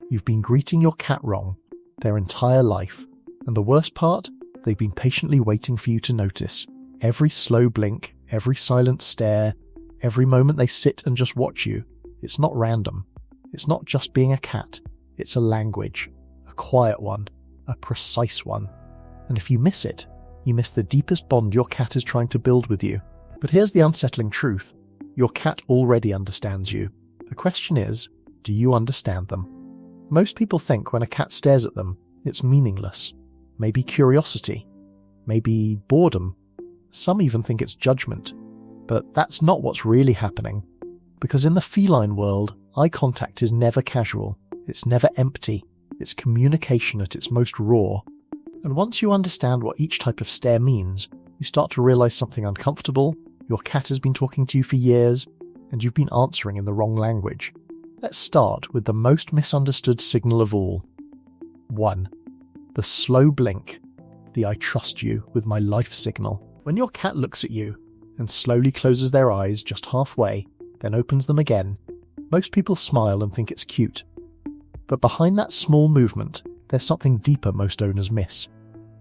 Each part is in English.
You've been greeting your cat wrong their entire life, and the worst part, they've been patiently waiting for you to notice. Every slow blink, every silent stare, every moment they sit and just watch you, it's not random. It's not just being a cat, it's a language, a quiet one, a precise one. And if you miss it, you miss the deepest bond your cat is trying to build with you. But here's the unsettling truth. Your cat already understands you. The question is, do you understand them? Most people think when a cat stares at them, it's meaningless. Maybe curiosity. Maybe boredom. Some even think it's judgment. But that's not what's really happening. Because in the feline world, eye contact is never casual. It's never empty. It's communication at its most raw. And once you understand what each type of stare means, you start to realize something uncomfortable. Your cat has been talking to you for years, and you've been answering in the wrong language. Let's start with the most misunderstood signal of all. 1. The slow blink, the I trust you with my life signal. When your cat looks at you and slowly closes their eyes just halfway, then opens them again, most people smile and think it's cute. But behind that small movement, there's something deeper most owners miss.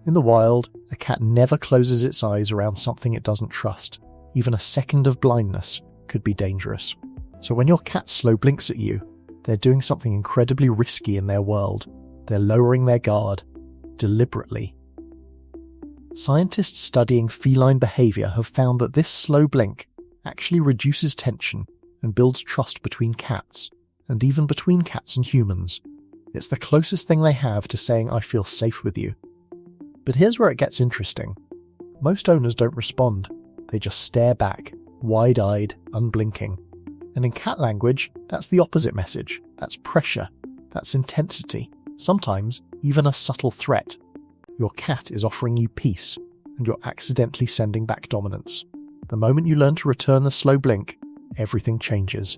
In the wild, a cat never closes its eyes around something it doesn't trust. Even a second of blindness could be dangerous. So when your cat slow blinks at you, they're doing something incredibly risky in their world. They're lowering their guard, deliberately. Scientists studying feline behavior have found that this slow blink actually reduces tension and builds trust between cats, and even between cats and humans. It's the closest thing they have to saying I feel safe with you. But here's where it gets interesting. Most owners don't respond. They just stare back, wide-eyed, unblinking. And in cat language, that's the opposite message. That's pressure. That's intensity. Sometimes even a subtle threat. Your cat is offering you peace, and you're accidentally sending back dominance. The moment you learn to return the slow blink, everything changes.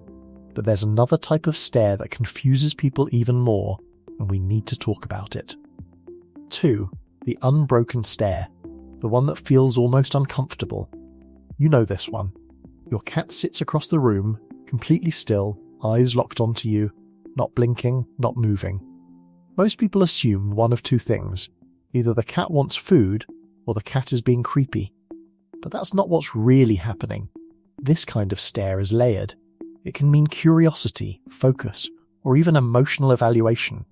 But there's another type of stare that confuses people even more, and we need to talk about it. 2. The unbroken stare. The one that feels almost uncomfortable. You know this one. Your cat sits across the room, completely still, eyes locked onto you, not blinking, not moving. Most people assume one of two things. Either the cat wants food, or the cat is being creepy. But that's not what's really happening. This kind of stare is layered. It can mean curiosity, focus, or even emotional evaluation.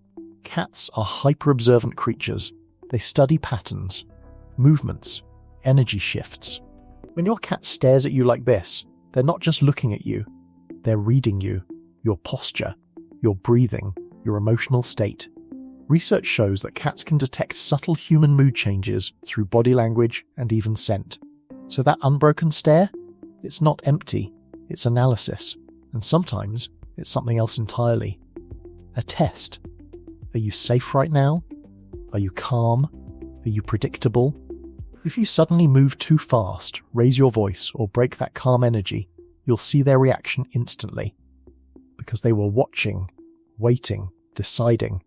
Cats are hyper-observant creatures. They study patterns, movements, energy shifts. When your cat stares at you like this, they're not just looking at you. They're reading you, your posture, your breathing, your emotional state. Research shows that cats can detect subtle human mood changes through body language and even scent. So that unbroken stare? It's not empty, it's analysis. And sometimes it's something else entirely. A test. Are you safe right now? Are you calm? Are you predictable? If you suddenly move too fast, raise your voice, or break that calm energy, you'll see their reaction instantly. Because they were watching, waiting, deciding.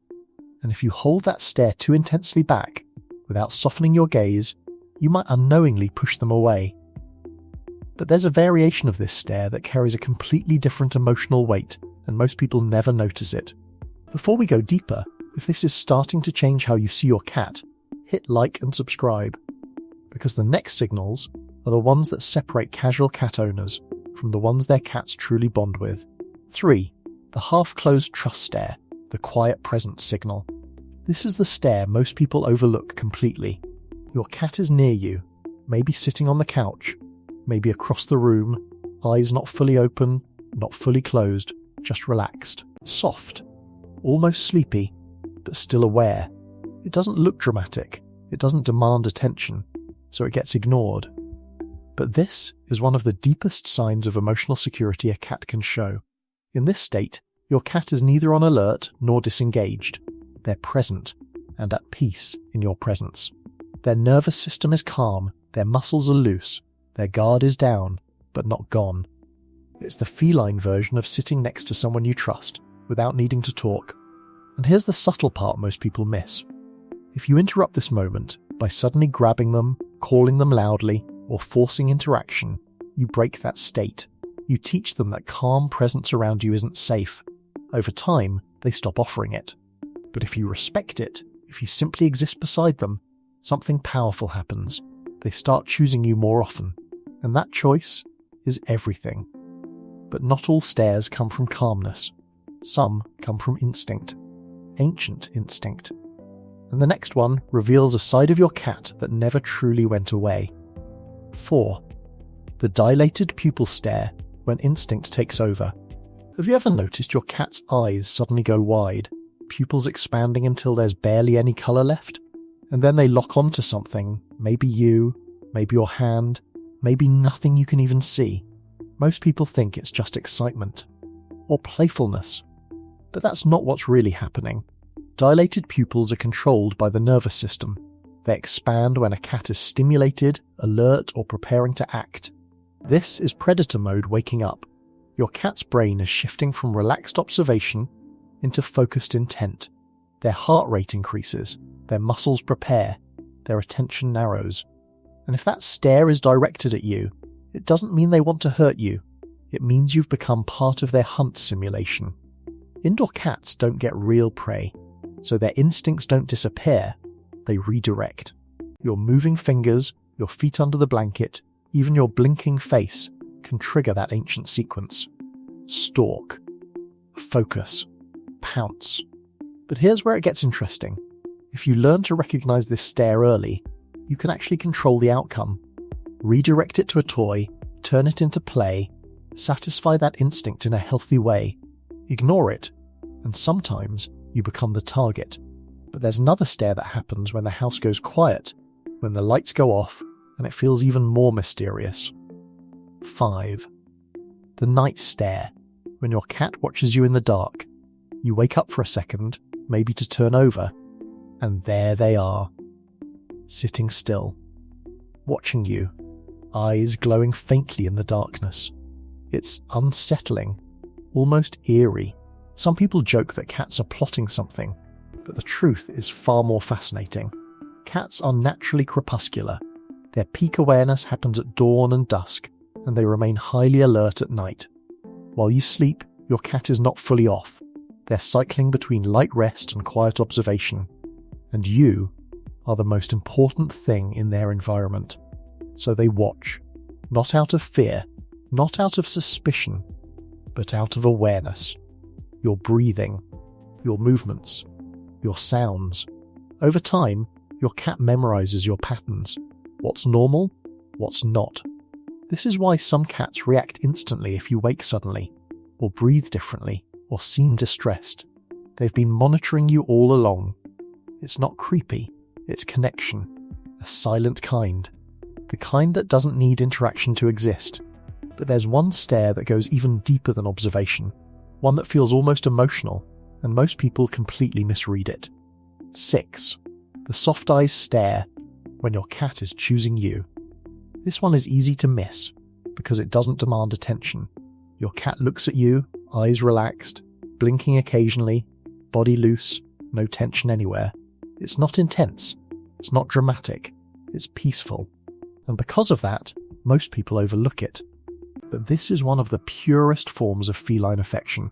And if you hold that stare too intensely back, without softening your gaze, you might unknowingly push them away. But there's a variation of this stare that carries a completely different emotional weight, and most people never notice it. Before we go deeper, if this is starting to change how you see your cat, hit like and subscribe. Because the next signals are the ones that separate casual cat owners from the ones their cats truly bond with. 3. The half-closed trust stare, the quiet presence signal. This is the stare most people overlook completely. Your cat is near you, maybe sitting on the couch, maybe across the room, eyes not fully open, not fully closed, just relaxed, soft, almost sleepy, but still aware. It doesn't look dramatic, it doesn't demand attention, so it gets ignored. But this is one of the deepest signs of emotional security a cat can show. In this state, your cat is neither on alert nor disengaged. They're present and at peace in your presence. Their nervous system is calm, their muscles are loose, their guard is down, but not gone. It's the feline version of sitting next to someone you trust, without needing to talk. And here's the subtle part most people miss. If you interrupt this moment by suddenly grabbing them, calling them loudly, or forcing interaction, you break that state. You teach them that calm presence around you isn't safe. Over time, they stop offering it. But if you respect it, if you simply exist beside them, something powerful happens. They start choosing you more often, and that choice is everything. But not all stares come from calmness. Some come from instinct, ancient instinct. And the next one reveals a side of your cat that never truly went away. 4. The dilated pupil stare when instinct takes over. Have you ever noticed your cat's eyes suddenly go wide, pupils expanding until there's barely any colour left? And then they lock onto something, maybe you, maybe your hand, maybe nothing you can even see. Most people think it's just excitement or playfulness, but that's not what's really happening. Dilated pupils are controlled by the nervous system. They expand when a cat is stimulated, alert, or preparing to act. This is predator mode waking up. Your cat's brain is shifting from relaxed observation into focused intent. Their heart rate increases, their muscles prepare, their attention narrows. And if that stare is directed at you, it doesn't mean they want to hurt you. It means you've become part of their hunt simulation. Indoor cats don't get real prey, so their instincts don't disappear, they redirect. Your moving fingers, your feet under the blanket, even your blinking face can trigger that ancient sequence. Stalk, focus, pounce. But here's where it gets interesting. If you learn to recognize this stare early, you can actually control the outcome. Redirect it to a toy, turn it into play, satisfy that instinct in a healthy way. Ignore it, and sometimes you become the target. But there's another stare that happens when the house goes quiet, when the lights go off, and it feels even more mysterious. 5. The night stare, when your cat watches you in the dark. You wake up for a second, maybe to turn over, and there they are, sitting still, watching you, eyes glowing faintly in the darkness. It's unsettling, almost eerie. Some people joke that cats are plotting something, but the truth is far more fascinating. Cats are naturally crepuscular. Their peak awareness happens at dawn and dusk, and they remain highly alert at night. While you sleep, your cat is not fully off. They're cycling between light rest and quiet observation, and you are the most important thing in their environment. So they watch, not out of fear, not out of suspicion, but out of awareness. Your breathing, your movements, your sounds. Over time, your cat memorizes your patterns. What's normal, what's not. This is why some cats react instantly if you wake suddenly, or breathe differently, or seem distressed. They've been monitoring you all along. It's not creepy, it's connection. A silent kind. The kind that doesn't need interaction to exist. But there's one stare that goes even deeper than observation. One that feels almost emotional, and most people completely misread it. 6. The soft eyes stare, when your cat is choosing you. This one is easy to miss, because it doesn't demand attention. Your cat looks at you, eyes relaxed, blinking occasionally, body loose, no tension anywhere. It's not intense, it's not dramatic, it's peaceful. And because of that, most people overlook it. But this is one of the purest forms of feline affection.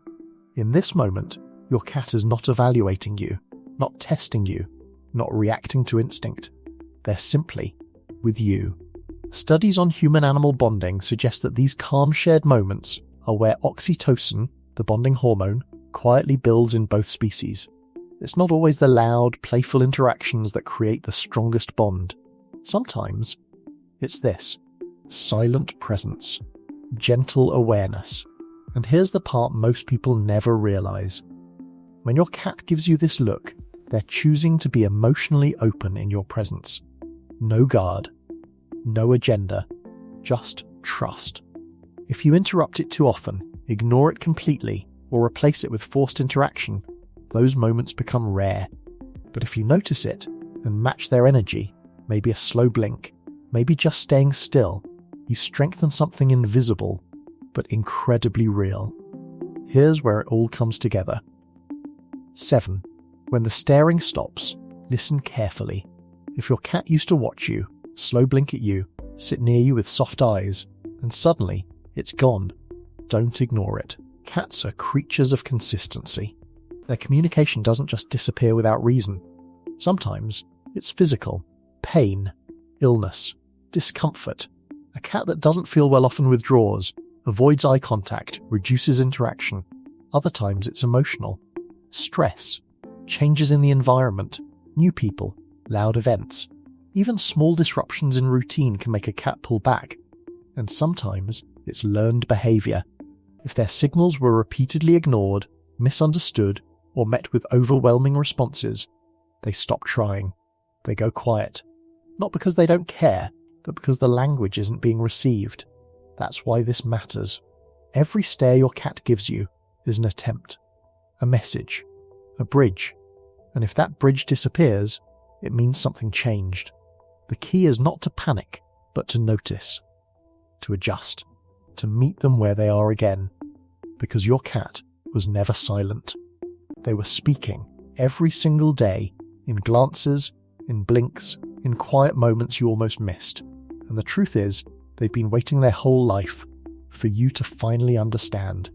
In this moment, your cat is not evaluating you, not testing you, not reacting to instinct. They're simply with you. Studies on human-animal bonding suggest that these calm shared moments are where oxytocin, the bonding hormone, quietly builds in both species. It's not always the loud, playful interactions that create the strongest bond. Sometimes it's this: silent presence, gentle awareness. And here's the part most people never realize. When your cat gives you this look, they're choosing to be emotionally open in your presence. No guard, no agenda, just trust. If you interrupt it too often, ignore it completely, or replace it with forced interaction, those moments become rare. But if you notice it and match their energy, maybe a slow blink, maybe just staying still, you strengthen something invisible, but incredibly real. Here's where it all comes together. 7. When the staring stops, listen carefully. If your cat used to watch you, slow blink at you, sit near you with soft eyes, and suddenly it's gone, don't ignore it. Cats are creatures of consistency. Their communication doesn't just disappear without reason. Sometimes it's physical, pain, illness, discomfort. A cat that doesn't feel well often withdraws, avoids eye contact, reduces interaction. Other times it's emotional, stress, changes in the environment, new people, loud events. Even small disruptions in routine can make a cat pull back. And sometimes it's learned behavior. If their signals were repeatedly ignored, misunderstood, or met with overwhelming responses, they stop trying. They go quiet. Not because they don't care, but because the language isn't being received. That's why this matters. Every stare your cat gives you is an attempt, a message, a bridge. And if that bridge disappears, it means something changed. The key is not to panic, but to notice, to adjust, to meet them where they are again. Because your cat was never silent. They were speaking every single day, in glances, in blinks, in quiet moments you almost missed. And the truth is, they've been waiting their whole life for you to finally understand.